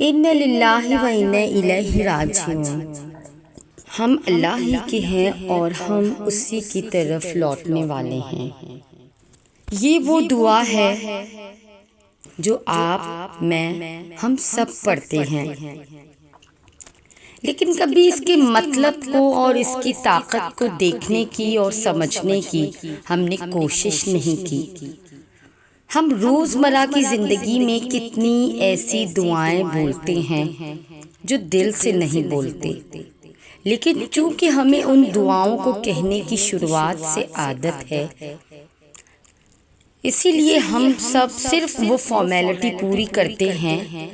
ان للہ و انا الیہ راجعون۔ ہم اللہ ہی کے ہیں اور ہم اسی کی طرف لوٹنے والے ہیں۔ یہ وہ دعا ہے جو آپ، میں، ہم سب پڑھتے ہیں، لیکن کبھی اس کے مطلب کو اور اس کی طاقت کو دیکھنے کی اور سمجھنے کی ہم نے کوشش نہیں کی۔ ہم روزمرہ کی زندگی میں کتنی ایسی دعائیں بولتے ہیں جو دل سے نہیں بولتے، لیکن چونکہ ہمیں ان دعاؤں کو کہنے کی شروعات سے عادت ہے، اسی لیے ہم سب صرف وہ فارمیلٹی پوری کرتے ہیں۔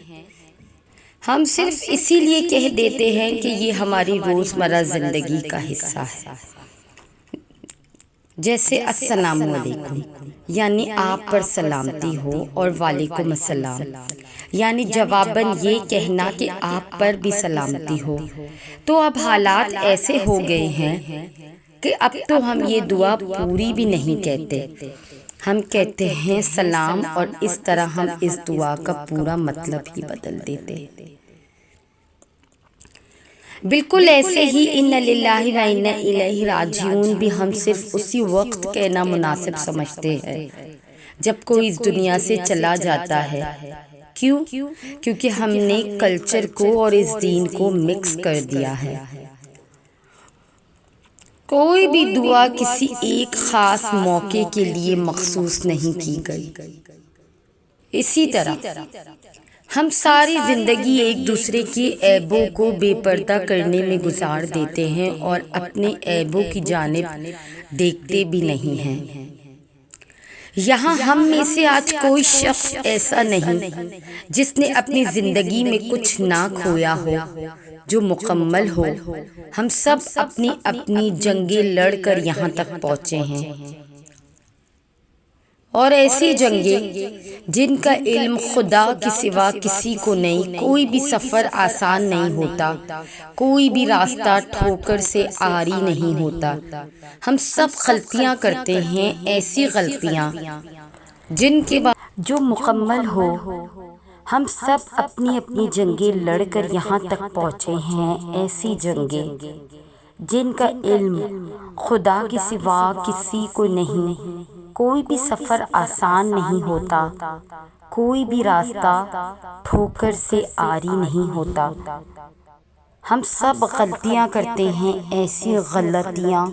ہم صرف اسی لیے کہہ دیتے ہیں کہ یہ ہماری روزمرہ زندگی کا حصہ ہے، جیسے السلام علیکم یعنی آپ پر سلامتی ہو، اور وعلیکم السلام یعنی جواباً یہ کہنا کہ آپ پر بھی سلامتی ہو۔ تو اب حالات ایسے ہو گئے ہیں کہ اب تو ہم یہ دعا پوری بھی نہیں کہتے، ہم کہتے ہیں سلام، اور اس طرح ہم اس دعا کا پورا مطلب ہی بدل دیتے۔ بالکل ایسے ہی ان للہ و انا الیہ راجعون بھی ہم صرف اسی وقت کہنا مناسب سمجھتے ہیں جب کوئی اس دنیا سے چلا جاتا ہے۔ کیوں؟ کیونکہ ہم نے کلچر کو اور اس دین کو مکس کر دیا ہے۔ کوئی بھی دعا کسی ایک خاص موقع کے لیے مخصوص نہیں کی گئی۔ اسی طرح ہم ساری زندگی ایک دوسرے کے عیبوں کو بے پردہ کرنے میں گزار دیتے ہیں اور اپنے عیبوں کی جانب دیکھتے بھی نہیں ہیں۔ یہاں ہم میں سے آج کوئی شخص ایسا نہیں جس نے اپنی زندگی میں کچھ نہ کھویا ہو، جو مکمل ہو۔ ہم سب اپنی اپنی جنگیں لڑ کر یہاں تک پہنچے ہیں، اور ایسی جنگیں جن کا علم خدا کے سوا کسی کو نہیں۔ کوئی بھی سفر آسان نہیں ہوتا، کوئی بھی راستہ ٹھوکر سے عاری نہیں ہوتا۔ ہم سب غلطیاں کرتے ہیں، ایسی غلطیاں جن کے بعد جو مکمل ہو۔ ہم سب اپنی اپنی جنگیں لڑ کر یہاں تک پہنچے ہیں، ایسی جنگیں جن کا علم خدا کے سوا کسی کو نہیں۔ کوئی بھی سفر آسان نہیں ہوتا، کوئی بھی راستہ ٹھوکر سے عاری نہیں ہوتا۔ ہم سب غلطیاں کرتے ہیں، ایسی غلطیاں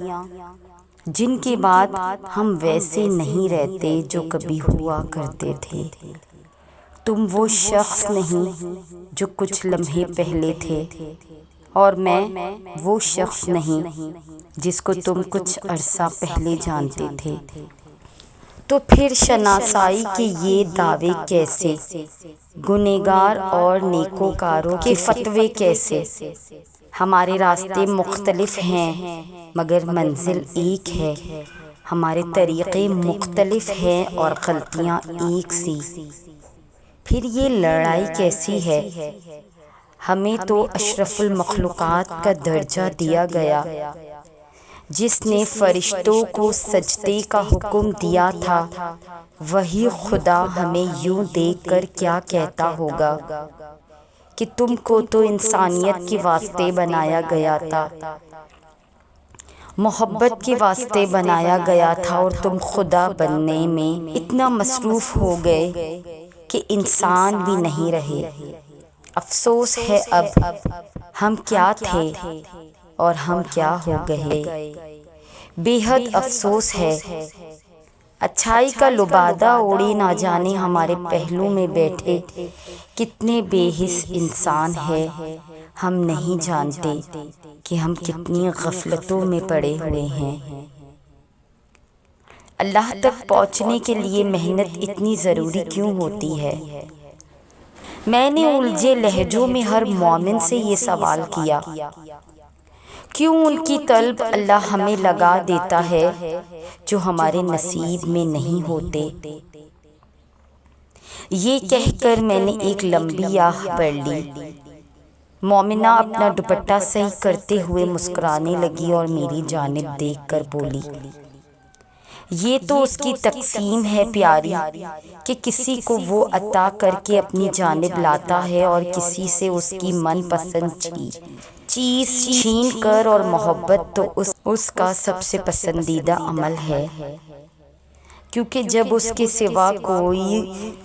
جن کے بعد ہم ویسے نہیں رہتے جو کبھی ہوا کرتے تھے۔ تم وہ شخص نہیں جو کچھ لمحے پہلے تھے، اور میں وہ شخص نہیں جس کو تم کچھ عرصہ پہلے جانتے تھے۔ تو پھر شناسائی کے یہ دعوے کیسے؟ گنہگار اور نیکوکاروں کے فتوے کیسے؟ ہمارے راستے مختلف ہیں مگر منزل ایک ہے، ہمارے طریقے مختلف ہیں اور غلطیاں ایک سی۔ پھر یہ لڑائی کیسی ہے؟ ہمیں تو اشرف المخلوقات کا درجہ دیا گیا، جس نے فرشتوں کو سجدے کا حکم دیا تھا، وہی خدا ہمیں یوں دیکھ کر کیا کہتا ہوگا کہ تم کو تو انسانیت کے واسطے بنایا گیا تھا، محبت کے واسطے بنایا گیا تھا، اور تم خدا بننے میں اتنا مصروف ہو گئے کہ انسان بھی نہیں رہے۔ افسوس ہے اب ہم کیا تھے اور ہم کیا ہو گئے، بے حد افسوس ہے۔ اچھائی کا لبادہ اوڑھے نہ جانے ہمارے پہلو میں بیٹھے کتنے بے حس انسان ہیں، ہم نہیں جانتے کہ ہم کتنی غفلتوں میں پڑے ہوئے ہیں۔ اللہ تک پہنچنے کے لیے محنت اتنی ضروری کیوں ہوتی ہے؟ میں نے الجھے لہجوں میں ہر مومن سے یہ سوال کیا۔ کیوں ان کی طلب اللہ ہمیں لگا دیتا ہے جو ہمارے نصیب میں نہیں ہوتے؟ یہ کہہ کر میں نے ایک لمبی آہ بھر لی۔ مومنہ اپنا دوپٹہ صحیح کرتے ہوئے مسکرانے لگی اور میری جانب دیکھ کر بولی، یہ تو اس کی تقسیم ہے پیاری کہ کسی کو وہ عطا کر کے اپنی جانب لاتا ہے اور کسی سے اس کی من پسند چیز چھین کر، اور محبت تو اس کا سب سے پسندیدہ عمل ہے، کیونکہ جب اس کے سوا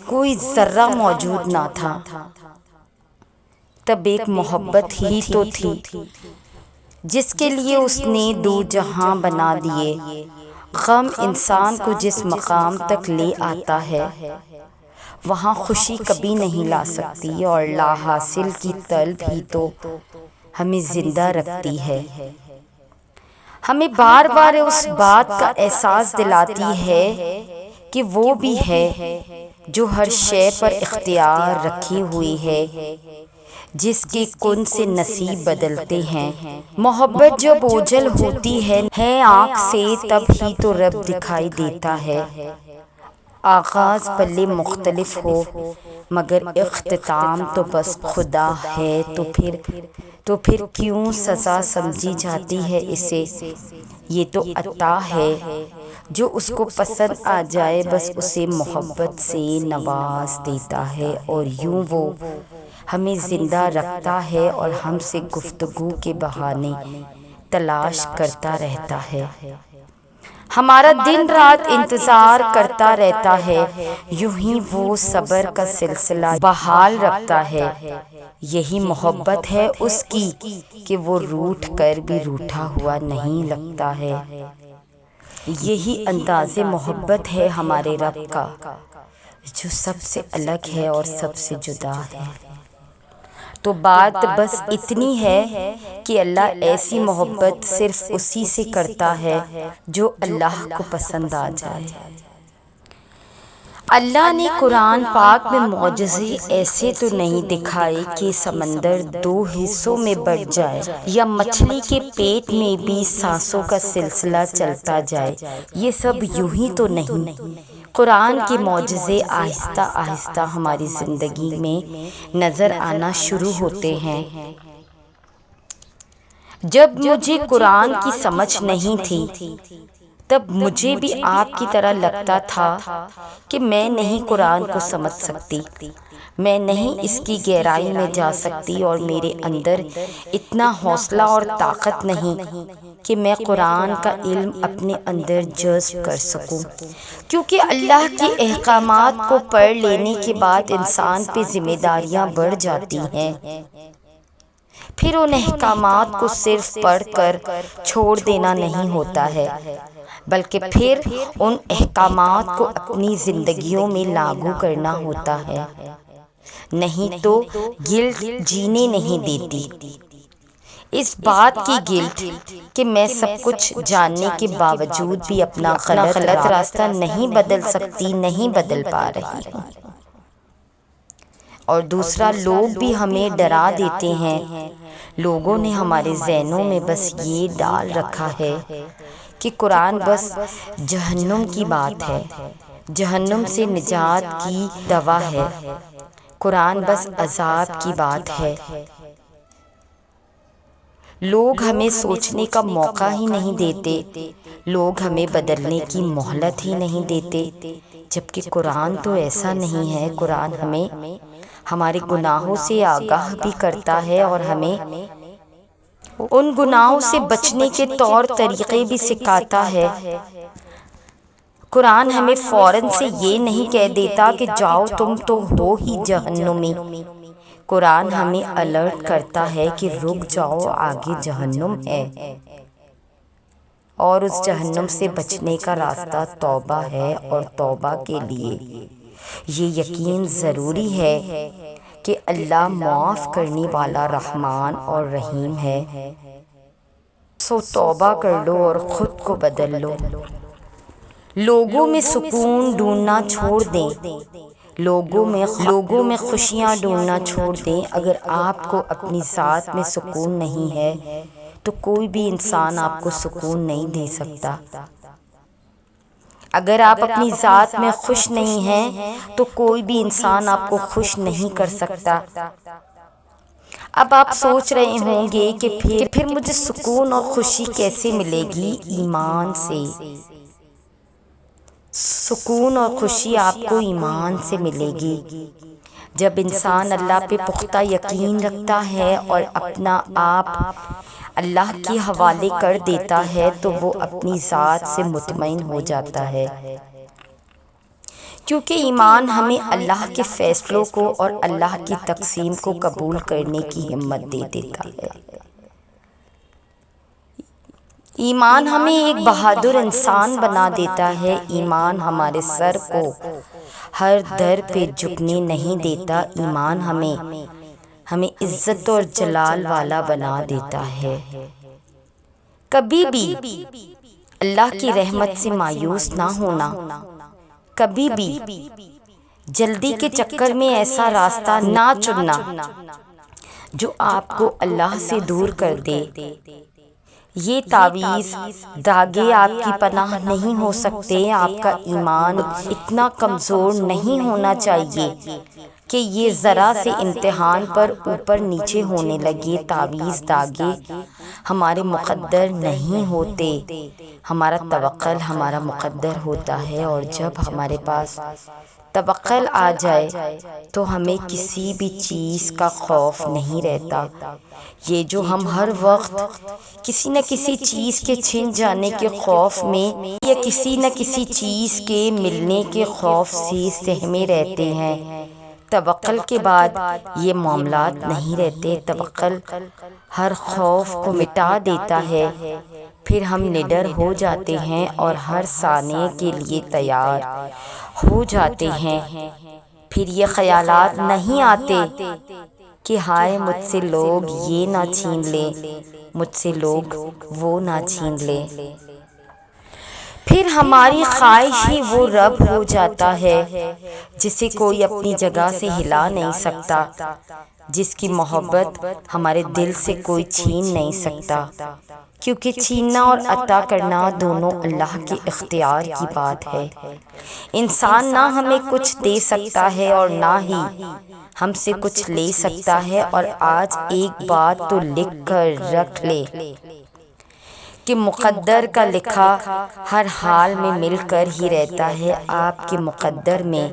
کوئی ذرہ موجود نہ تھا تب ایک محبت ہی تو تھی جس کے لیے اس نے دو جہاں بنا دیے۔ غم انسان کو جس مقام تک لے آتا ہے وہاں خوشی کبھی نہیں لا سکتی، اور لا حاصل کی طلب ہی تو ہمیں زندہ رکھتی ہے، ہمیں بار بار اس بات کا احساس دلاتی ہے کہ وہ بھی ہے جو ہر شے پر اختیار رکھے ہوئے ہے، جس کے کن سے نصیب بدلتے ہیں۔ محبت جب اوجھل ہوتی ہے آنکھ سے، تب ہی تو رب دکھائی دیتا ہے۔ آغاز بھلے مختلف ہو مگر اختتام تو بس خدا ہے، تو پھر کیوں سزا سمجھی جاتی ہے اسے؟ یہ تو عطا ہے، جو اس کو پسند آ جائے بس اسے محبت سے نواز دیتا ہے، اور یوں وہ ہمیں زندہ رکھتا ہے اور ہم سے گفتگو کے بہانے تلاش کرتا رہتا ہے، ہمارا دن رات انتظار کرتا رہتا ہے، یوں ہی وہ صبر کا سلسلہ بحال رکھتا ہے۔ یہی محبت ہے اس کی کہ وہ روٹھ کر بھی روٹھا ہوا نہیں لگتا ہے، یہی انداز محبت ہے ہمارے رب کا جو سب سے الگ ہے اور سب سے جدا ہے۔ تو بات بس اتنی ہے کہ اللہ ایسی محبت صرف اسی سے کرتا ہے جو اللہ کو پسند آ جائے۔ اللہ نے قرآن پاک میں معجزے ایسے تو نہیں دکھائے کہ سمندر دو حصوں میں بٹ جائے یا مچھلی کے پیٹ میں بھی سانسوں کا سلسلہ چلتا جائے، یہ سب یوں ہی تو نہیں۔ قرآن کے معجزے آہستہ آہستہ ہماری زندگی میں نظر آنا شروع ہوتے ہیں۔ جب مجھے قرآن کی سمجھ نہیں تھی تب مجھے بھی آپ کی طرح لگتا تھا کہ میں نہیں قرآن کو سمجھ سکتی، میں نہیں اس کی گہرائی میں جا سکتی، اور میرے اندر اتنا حوصلہ اور طاقت نہیں کہ میں قرآن کا علم اپنے اندر جذب کر سکوں، کیونکہ اللہ کے احکامات کو پڑھ لینے کے بعد انسان پہ ذمہ داریاں بڑھ جاتی ہیں۔ پھر ان احکامات کو صرف پڑھ کر چھوڑ دینا نہیں ہوتا ہے، بلکہ پھر ان احکامات کو اپنی زندگیوں میں لاگو کرنا ہوتا ہے، نہیں تو گلٹ جینے نہیں دیتی۔ اس بات کی گلٹ کہ میں سب کچھ جاننے کے باوجود بھی اپنا غلط راستہ نہیں بدل سکتی، نہیں بدل پا رہی ہوں۔ اور دوسرا، لوگ بھی ہمیں ڈرا دیتے ہیں، لوگوں نے ہمارے ذہنوں میں بس یہ ڈال رکھا ہے کہ قرآن بس جہنم کی بات ہے، جہنم سے نجات کی دوا ہے، قرآن بس عذاب کی بات ہے۔ لوگ ہمیں سوچنے کا موقع ہی نہیں دیتے، لوگ ہمیں بدلنے کی مہلت ہی نہیں دیتے، جبکہ قرآن تو ایسا نہیں ہے۔ قرآن ہمیں ہمارے گناہوں سے آگاہ بھی کرتا ہے اور ہمیں ان گناہوں سے بچنے کے طور طریقے بھی سکھاتا ہے۔ قرآن ہمیں فوراً سے یہ نہیں کہہ دیتا کہ جاؤ تم تو ہو ہی جہنمی، قرآن ہمیں الرٹ کرتا ہے کہ رک جاؤ، آگے جہنم ہے، اور اس جہنم سے بچنے کا راستہ توبہ ہے، اور توبہ کے لیے یہ یقین ضروری ہے کہ اللہ معاف کرنے والا رحمان اور رحیم ہے۔ سو توبہ کر لو اور خود کو بدل لو، لوگوں میں سکون ڈھونڈنا چھوڑ دیں، لوگوں میں خوشیاں ڈھونڈنا چھوڑ دیں۔ اگر آپ کو اپنی ذات میں سکون نہیں ہے تو کوئی بھی انسان آپ کو سکون نہیں دے سکتا۔ اگر آپ اپنی ذات میں خوش نہیں ہیں تو کوئی بھی انسان آپ کو خوش نہیں کر سکتا۔ اب آپ سوچ رہے ہوں گے کہ پھر مجھے سکون اور خوشی کیسے ملے گی؟ ایمان سے۔ سکون اور خوشی آپ کو ایمان سے ملے گی۔ جب انسان اللہ پہ پختہ یقین رکھتا ہے اور اپنا آپ اللہ کے حوالے کر دیتا ہے تو وہ اپنی ذات سے مطمئن ہو جاتا ہے، کیونکہ ایمان ہمیں اللہ کے فیصلوں کو اور اللہ کی تقسیم کو قبول کرنے کی ہمت دے دیتا ہے۔ ایمان ہمیں ایک بہادر انسان بنا دیتا ہے۔ ایمان ہمارے سر کو ہر در پہ جھکنے نہیں دیتا۔ ایمان ہمیں عزت اور جلال والا بنا دیتا ہے۔ کبھی بھی اللہ کی رحمت سے مایوس نہ ہونا، کبھی بھی جلدی کے چکر میں ایسا راستہ نہ چننا جو آپ کو اللہ سے دور کر دے۔ یہ تعویذ دھاگے آپ کی پناہ نہیں ہو سکتے۔ آپ کا ایمان اتنا کمزور نہیں ہونا چاہیے کہ یہ ذرا سے امتحان پر اوپر نیچے ہونے لگے۔ تعویذ دھاگے ہمارے مقدر نہیں ہوتے، ہمارا توکل ہمارا مقدر ہوتا ہے، اور جب ہمارے پاس توکل آ جائے تو ہمیں کسی بھی چیز کا خوف نہیں رہتا۔ یہ جو ہم ہر وقت کسی نہ کسی چیز کے چھن جانے کے خوف میں یا کسی نہ کسی چیز کے ملنے کے خوف سے سہمے رہتے ہیں، توکل کے بعد یہ معاملات نہیں رہتے۔ توکل ہر خوف کو مٹا دیتا ہے، پھر ہم نڈر ہو جاتے ہیں اور ہر ثانیے کے لیے تیار ہو جاتے ہیں۔ پھر یہ خیالات نہیں آتے کہ ہائے مجھ سے لوگ یہ نہ چھین لیں، مجھ سے لوگ وہ نہ چھین لیں۔ پھر ہماری خواہش ہی وہ رب ہو جاتا ہے جسے کوئی اپنی جگہ سے ہلا نہیں سکتا، جس کی محبت ہمارے دل سے کوئی چھین نہیں سکتا، کیونکہ چھیننا اور عطا کرنا دونوں اللہ کے اختیار کی بات ہے۔ انسان نہ ہمیں کچھ دے سکتا ہے اور نہ ہی ہم سے کچھ لے سکتا ہے۔ اور آج ایک بات تو لکھ کر رکھ لے کہ مقدر کا لکھا ہر حال میں مل کر ہی رہتا ہے۔ آپ کے مقدر میں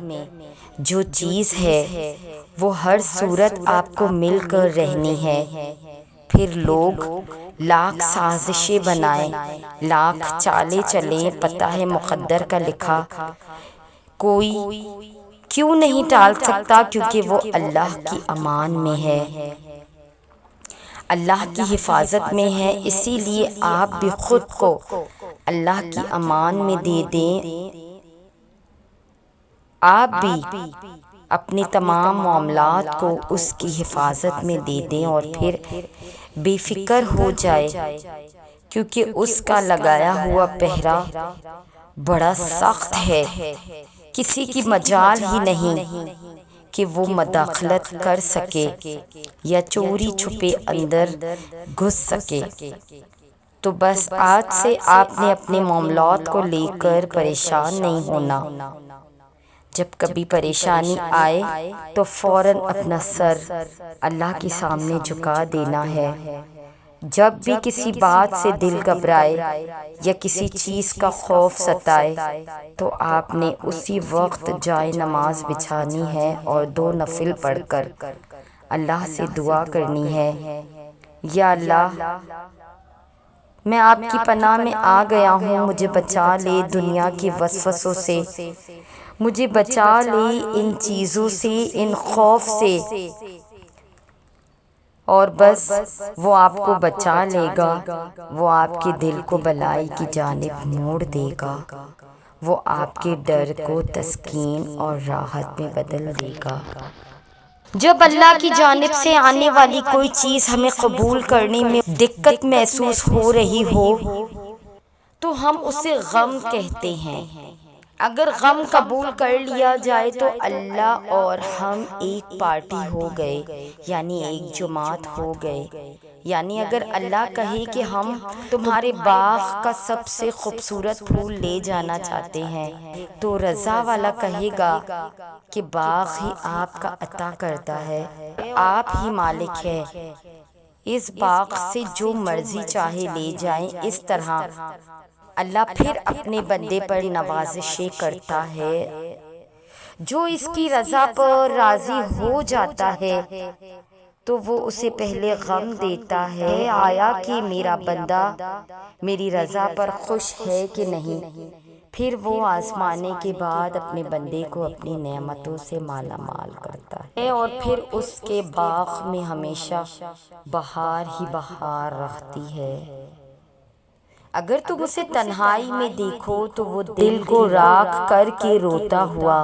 جو چیز ہے وہ ہر صورت آپ کو مل کر رہنی ہے۔ پھر لوگ لاکھ سازشیں بنائیں، لاکھ چالیں چلیں، پتہ ہے مقدر کا لکھا کوئی کیوں نہیں ٹال سکتا، کیونکہ وہ اللہ کی امان میں ہے، اللہ کی حفاظت میں ہے۔ اسی لیے آپ بھی خود کو اللہ کی امان میں دے دیں، آپ بھی اپنے تمام معاملات کو اس کی حفاظت میں دے دیں، اور پھر بے فکر ہو جائے، کیونکہ اس کا لگایا ہوا پہرا بڑا سخت ہے۔ کسی کی مجال ہی نہیں کہ وہ مداخلت کر سکے یا چوری چھپے اندر گھس سکے۔ تو بس آج سے آپ نے اپنے معاملات کو لے کر پریشان نہیں ہونا۔ جب کبھی پریشانی آئے تو فوراً اپنا سر اللہ کے سامنے جھکا دینا ہے۔ جب بھی کسی بات سے دل گھبرائے یا کسی چیز کا خوف ستائے تو آپ نے اسی وقت جائے نماز بچھانی ہے اور 2 نفل پڑھ کر اللہ سے دعا کرنی ہے، یا اللہ میں آپ کی پناہ میں آ گیا ہوں، مجھے بچا لے دنیا کے وسوسوں سے، مجھے بچا لے ان چیزوں سے، ان خوف سے، اور بس وہ آپ کو بچا لے گا، وہ آپ کے دل کو بلائی کی جانب موڑ دے گا، وہ آپ کے ڈر کو تسکین اور راحت میں بدل دے گا۔ جب اللہ کی جانب سے آنے والی کوئی چیز ہمیں قبول کرنے میں دقت محسوس ہو رہی ہو تو ہم اسے غم کہتے ہیں۔ اگر غم قبول کر لیا جائے تو اللہ اور ہم ایک پارٹی ہو گئے، یعنی ایک جماعت ہو گئے۔ یعنی اگر اللہ کہے کہ ہم تمہارے باغ کا سب سے خوبصورت پھول لے جانا چاہتے ہیں تو رضا والا کہے گا کہ باغ ہی آپ کا عطا کرتا ہے، آپ ہی مالک ہے، اس باغ سے جو مرضی چاہے لے جائیں۔ اس طرح اللہ پھر اپنے بندے پر نوازشیں کرتا ہے۔ جو اس کی رضا پر راضی ہو جاتا ہے تو وہ اسے پہلے غم دیتا ہے، آیا کہ میرا بندہ میری رضا پر خوش ہے کہ نہیں، پھر وہ آزمانے کے بعد اپنے بندے کو اپنی نعمتوں سے مالا مال کرتا ہے اور پھر اس کے باغ میں ہمیشہ بہار ہی بہار رہتی ہے۔ اگر تم اسے تنہائی میں دیکھو تو وہ دل کو راکھ کر کے روتا ہوا،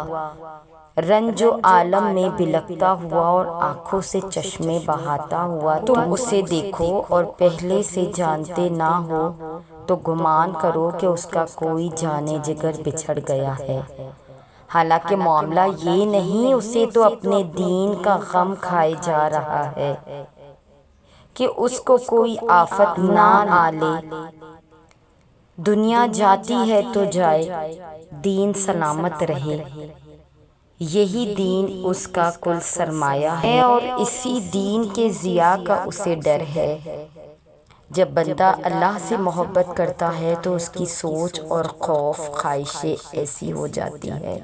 رنج و عالم میں بلکتا ہوا اور آنکھوں سے چشمے بہاتا ہوا تم اسے دیکھو اور پہلے سے جانتے نہ ہو تو گمان کرو کہ اس کا کوئی جانے جگر بچھڑ گیا ہے، حالانکہ معاملہ یہ نہیں، اسے تو اپنے دین کا غم کھائے جا رہا ہے کہ اس کو کوئی آفت نہ آ لے۔ دنیا جاتی ہے تو جائے، دین سلامت رہے، یہی دین اس کا کل سرمایہ ہے اور اسی دین کے ضیاء کا اسے ڈر ہے۔ جب بندہ اللہ سے محبت کرتا ہے تو اس کی سوچ اور خوف خواہشیں ایسی ہو جاتی ہے۔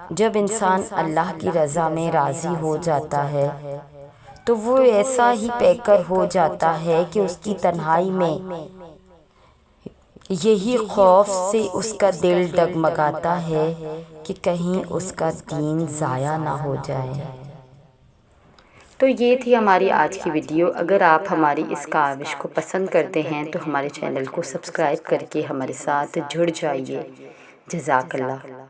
جب انسان اللہ کی رضا میں راضی ہو جاتا ہے تو وہ ایسا ہی پیکر ہو جاتا ہے کہ اس کی تنہائی میں یہی خوف سے اس کا دل ڈگمگاتا ہے کہ کہیں اس کا دین ضائع نہ ہو جائے۔ تو یہ تھی ہماری آج کی ویڈیو۔ اگر آپ ہماری اس کاوش کو پسند کرتے ہیں تو ہمارے چینل کو سبسکرائب کر کے ہمارے ساتھ جڑ جائیے۔ جزاک اللہ۔